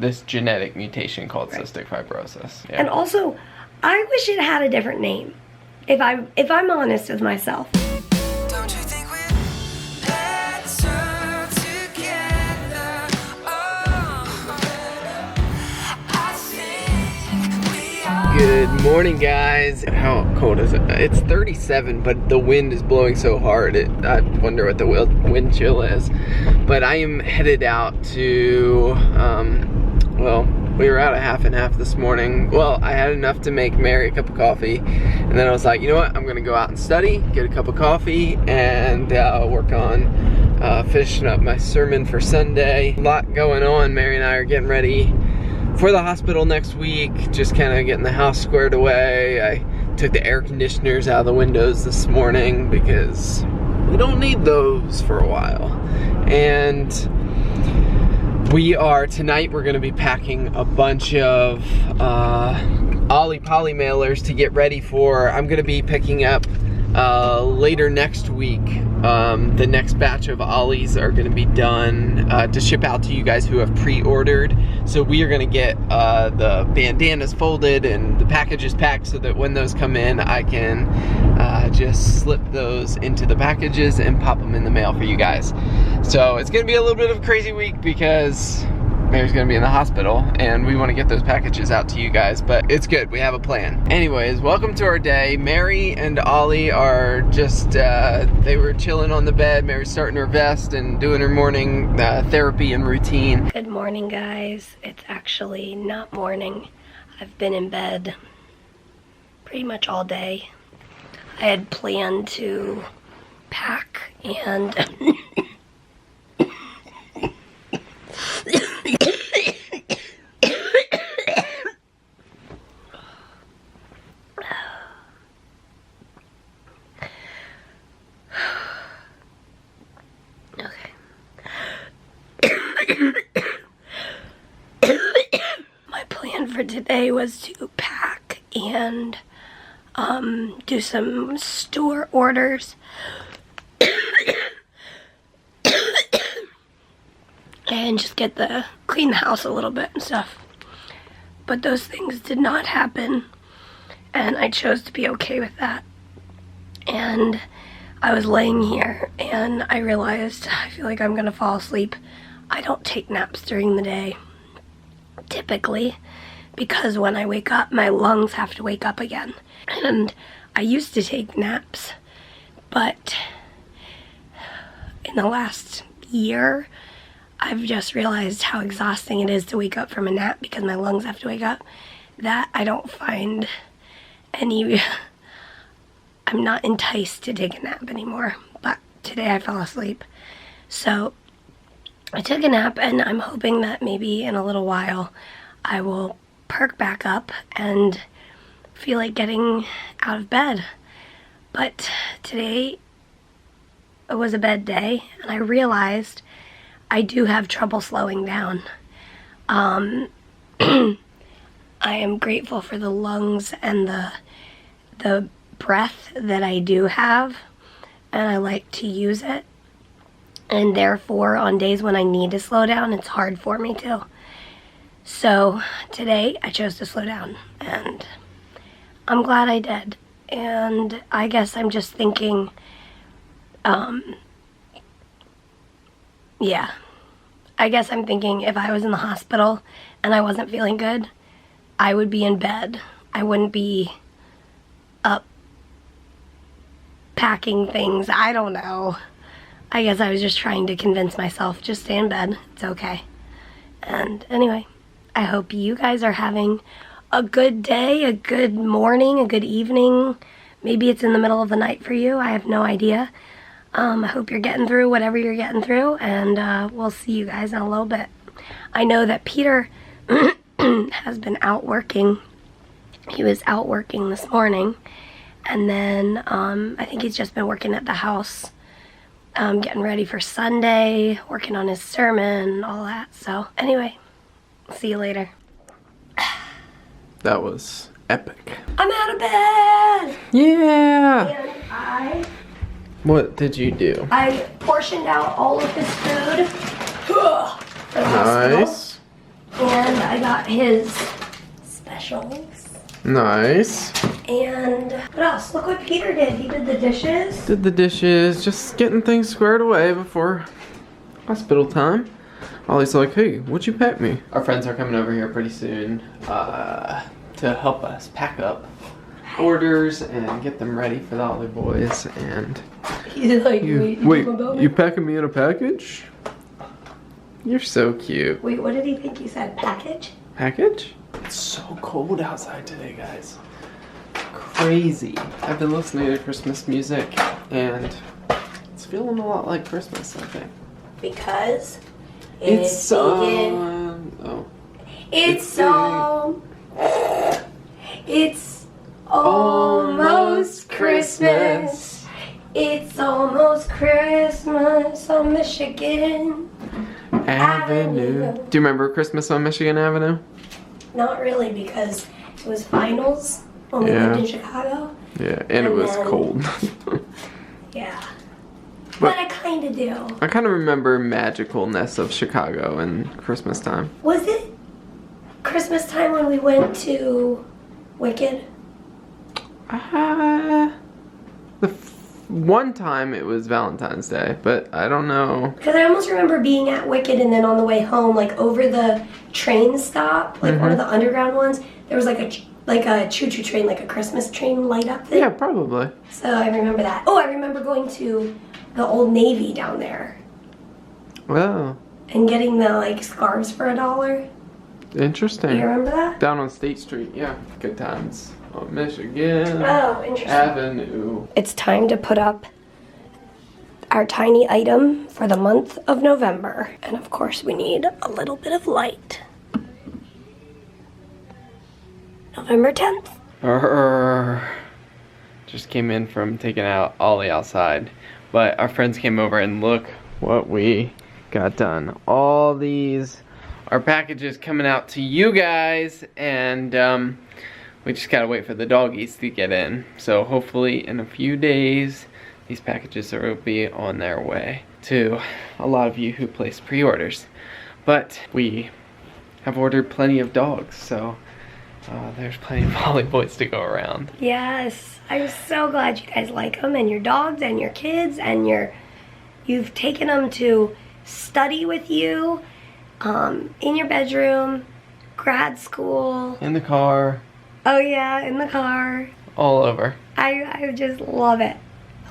this genetic mutation called cystic fibrosis. Yeah. And also, I wish it had a different name. If I'm honest with myself. Don't you think we're better together? Oh, I think we are. Good morning, guys. How cold is it? It's 37, but the wind is blowing so hard. I wonder what the wind chill is. But I am headed out to, well, we were out at half and half this morning. Well, I had enough to make Mary a cup of coffee. And then I was like, you know what? I'm gonna go out and study, get a cup of coffee, and work on finishing up my sermon for Sunday. A lot going on. Mary and I are getting ready for the hospital next week, just kind of getting the house squared away. I took the air conditioners out of the windows this morning because we don't need those for a while. And tonight we're gonna be packing a bunch of Ollie Poly mailers to get ready for, I'm gonna be picking up later next week. The next batch of Ollies are gonna be done to ship out to you guys who have pre-ordered. So we are gonna get the bandanas folded and the packages packed so that when those come in, I can just slip those into the packages and pop them in the mail for you guys. So it's gonna be a little bit of a crazy week because Mary's gonna be in the hospital and we wanna get those packages out to you guys, but it's good, we have a plan. Anyways, welcome to our day. Mary and Ollie are just, they were chilling on the bed. Mary's starting her vest and doing her morning therapy and routine. Good morning, guys. It's actually not morning. I've been in bed pretty much all day. I had planned to pack and my plan for today was to pack and do some store orders and just clean the house a little bit and stuff. But those things did not happen, and I chose to be okay with that. And I was laying here and I realized I feel like I'm gonna fall asleep. I don't take naps during the day typically because when I wake up, my lungs have to wake up again. And I used to take naps, but in the last year, I've just realized how exhausting it is to wake up from a nap because my lungs have to wake up. That I don't find I'm not enticed to take a nap anymore, but today I fell asleep. So I took a nap and I'm hoping that maybe in a little while I will perk back up and feel like getting out of bed. But today it was a bad day and I realized I do have trouble slowing down. I am grateful for the lungs and the breath that I do have, and I like to use it. And therefore, on days when I need to slow down, it's hard for me to. So today, I chose to slow down, and I'm glad I did. And I guess I'm just thinking, yeah. I guess I'm thinking if I was in the hospital and I wasn't feeling good, I would be in bed. I wouldn't be up packing things. I don't know. I guess I was just trying to convince myself, just stay in bed. It's okay. And anyway, I hope you guys are having a good day, a good morning, a good evening. Maybe it's in the middle of the night for you. I have no idea. I hope you're getting through whatever you're getting through, and we'll see you guys in a little bit. I know that Peter has been out working. He was out working this morning, and then I think he's just been working at the house, getting ready for Sunday, working on his sermon, all that. So anyway, see you later. That was epic. I'm out of bed! Yeah! And What did you do? I portioned out all of his food for the hospital. Nice. And I got his specials. Nice. And what else? Look what Peter did. He did the dishes. Did the dishes, just getting things squared away before hospital time. Ollie's like, hey, what'd you pack me? Our friends are coming over here pretty soon to help us pack up orders and get them ready for the Ollie boys. And He's like, you packing me in a package? You're so cute. Wait, what did he think you said? Package? Package? It's so cold outside today, guys. Crazy. I've been listening to Christmas music and it's feeling a lot like Christmas, I think. Because It's almost Christmas. It's almost Christmas on Michigan Avenue. Do you remember Christmas on Michigan Avenue? Not really, because it was finals when we lived in Chicago. Yeah, and it was then- cold. Yeah. But I kind of do. I kind of remember magicalness of Chicago and Christmas time. Was it Christmas time when we went to Wicked? One time it was Valentine's Day, but I don't know. Because I almost remember being at Wicked and then on the way home, like over the train stop, like one of the underground ones, there was like a choo-choo train, like a Christmas train light up thing. Yeah, probably. So I remember that. Oh, I remember going to the Old Navy down there Well, and getting the like scarves for $1. interesting. You remember that? Down on State Street, yeah. Good times. On Michigan Oh, interesting. Avenue. It's time to put up our tiny item for the month of November. And of course we need a little bit of light. November 10th. Just came in from taking out Ollie outside. But our friends came over and look what we got done. All these are packages coming out to you guys, and we just gotta wait for the doggies to get in. So hopefully in a few days, these packages will be on their way to a lot of you who placed pre-orders. But we have ordered plenty of dogs, so there's plenty of Ollie boys to go around. Yes, I'm so glad you guys like them, and your dogs and your kids, and you've taken them to study with you, in your bedroom, grad school. In the car. Oh yeah, in the car. All over. I just love it.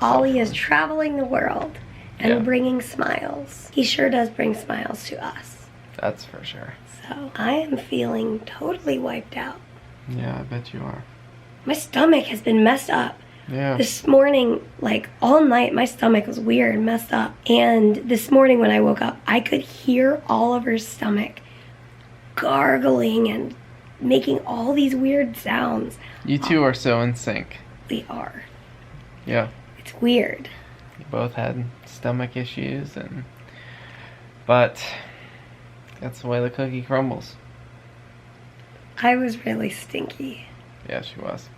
Ollie is traveling the world and bringing smiles. He sure does bring smiles to us. That's for sure. So I am feeling totally wiped out. Yeah, I bet you are. My stomach has been messed up. Yeah. This morning, like all night, my stomach was weird, messed up. And this morning when I woke up, I could hear Oliver's stomach gargling and making all these weird sounds. You two are so in sync. We are. Yeah. It's weird. You both had stomach issues, but that's the way the cookie crumbles. I was really stinky. Yeah, she was.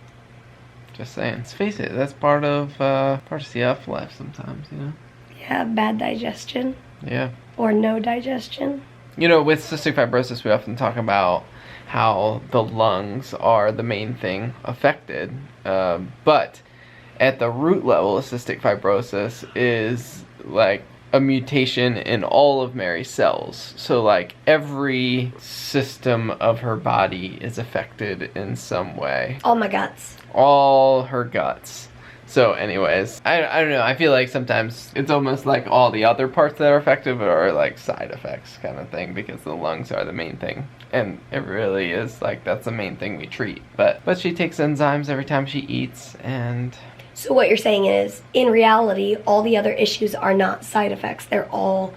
Just saying. Let's face it, that's part of CF life sometimes, you know? Yeah, bad digestion. Yeah. Or no digestion. You know, with cystic fibrosis, we often talk about how the lungs are the main thing affected. But at the root level of cystic fibrosis is like a mutation in all of Mary's cells. So like every system of her body is affected in some way. All my guts. All her guts. So anyways, I don't know, I feel like sometimes it's almost like all the other parts that are affected are like side effects kind of thing, because the lungs are the main thing. And it really is like, that's the main thing we treat. But she takes enzymes every time she eats, and... So what you're saying is, in reality, all the other issues are not side effects. They're all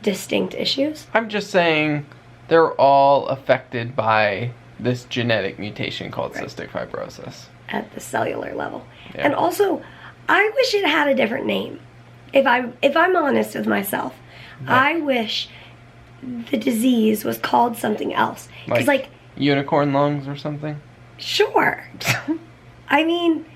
distinct issues? I'm just saying they're all affected by this genetic mutation called cystic fibrosis. At the cellular level. Yeah. And also, I wish it had a different name. If I'm honest with myself, I wish the disease was called something else. Because like unicorn lungs or something? Sure. I mean,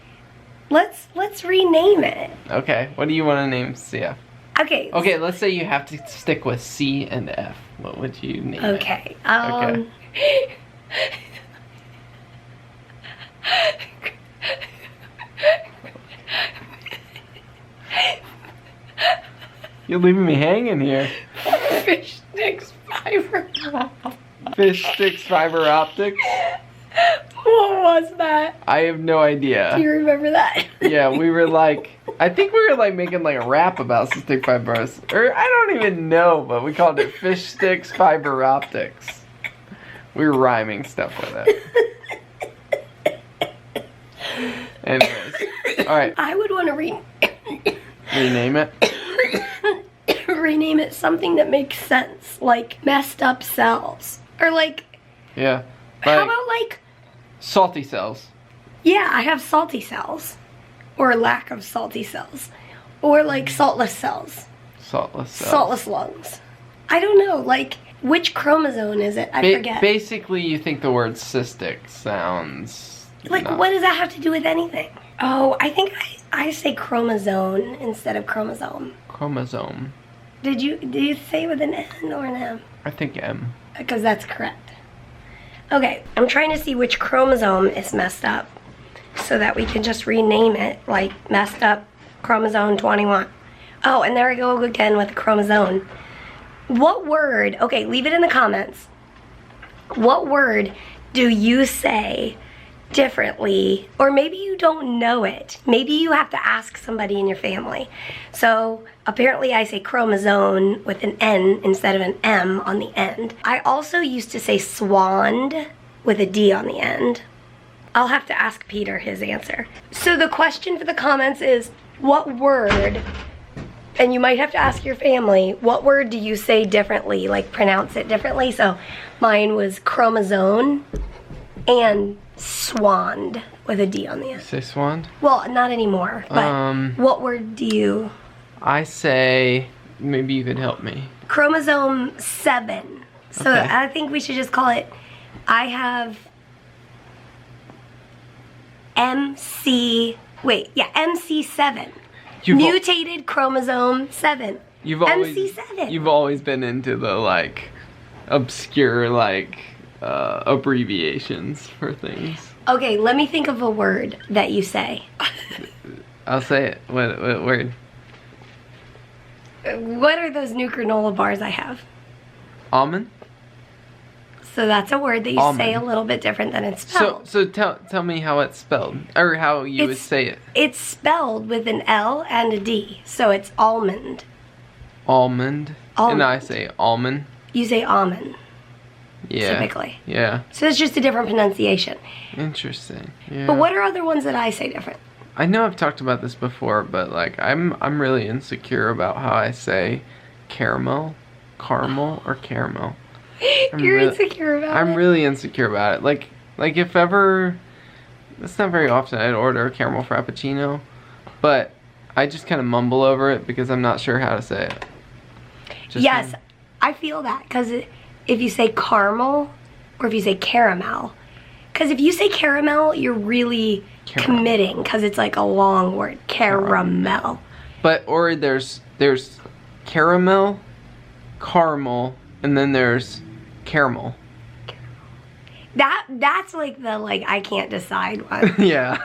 let's rename it. Okay, what do you want to name CF? Okay. Okay, let's say you have to stick with C and F. What would you name it? Okay. You're leaving me hanging here. Fish sticks fiber. Fish sticks fiber optics? What was that? I have no idea. Do you remember that? Yeah, we were like, I think we were like making like a rap about cystic fibrosis. Or I don't even know, but we called it fish sticks fiber optics. We were rhyming stuff with it. Anyways, alright. I would want to Rename it. rename it something that makes sense, like messed up cells, or like Yeah. how Like about like salty cells. yeah, I have salty cells, or lack of salty cells, or like saltless cells, Saltless cells. saltless lungs. I don't know, like which chromosome is it? I forget. Basically, you think the word cystic sounds Like not- what does that have to do with anything? Oh, I think I say chromosome instead of chromosome. Chromosome. Did you say with an N or an M? I think M. Because that's correct. Okay, I'm trying to see which chromosome is messed up so that we can just rename it, like messed up chromosome 21. Oh, and there we go again with the chromosome. What word, okay, leave it in the comments. What word do you say differently, or maybe you don't know it. Maybe you have to ask somebody in your family. So apparently I say chromosome with an N instead of an M on the end. I also used to say swand with a D on the end. I'll have to ask Peter his answer. So the question for the comments is, what word, and you might have to ask your family, what word do you say differently, like pronounce it differently? So mine was chromosome and swand with a D on the end. Say swand? Well, not anymore, but what word do you? I say, maybe you could help me. Chromosome 7. So Okay. I think we should just call it, I have MC7. Mutated chromosome 7. You've always, MC7. You've always been into the like obscure like abbreviations for things. Okay, let me think of a word that you say. I'll say it. What word? What are those new granola bars I have? Almond? So that's a word that you Almond. say a little bit different than it's spelled. So tell me how it's spelled, or how you would It's- say it. It's spelled with an L and a D, so it's almond. Almond. And Almond. I say almond. You say almond, Yeah. typically. Yeah. So it's just a different pronunciation. Interesting. Yeah. But what are other ones that I say different? I know I've talked about this before, but like I'm really insecure about how I say caramel, or caramel. You're insecure about it? I'm really insecure about it. Like if ever, it's not very often I'd order a caramel frappuccino, but I just kind of mumble over it because I'm not sure how to say it. Just Yes, I feel that, because if you say caramel or if you say caramel, because if you say caramel, you're really Caramel. committing, because it's like a long word, caramel. But or there's caramel, caramel, and then there's caramel. That's like the I can't decide one. Yeah.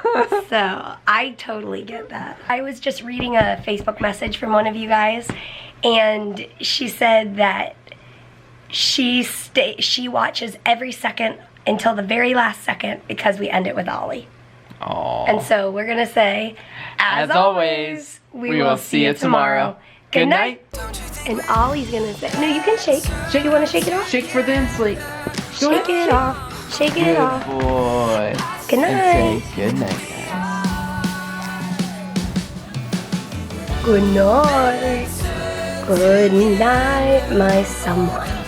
So I totally get that. I was just reading a Facebook message from one of you guys, and she said that she watches every second until the very last second because we end it with Ollie. Aww. And so we're gonna say, as always, we will see you tomorrow. Good night. And Ollie's gonna say, no, you can shake. Do you want to shake it off? Shake for the sleep. Shake it off. Shake it Good off. boy. Good night. And say good night, guys. Good night. Good night, my someone.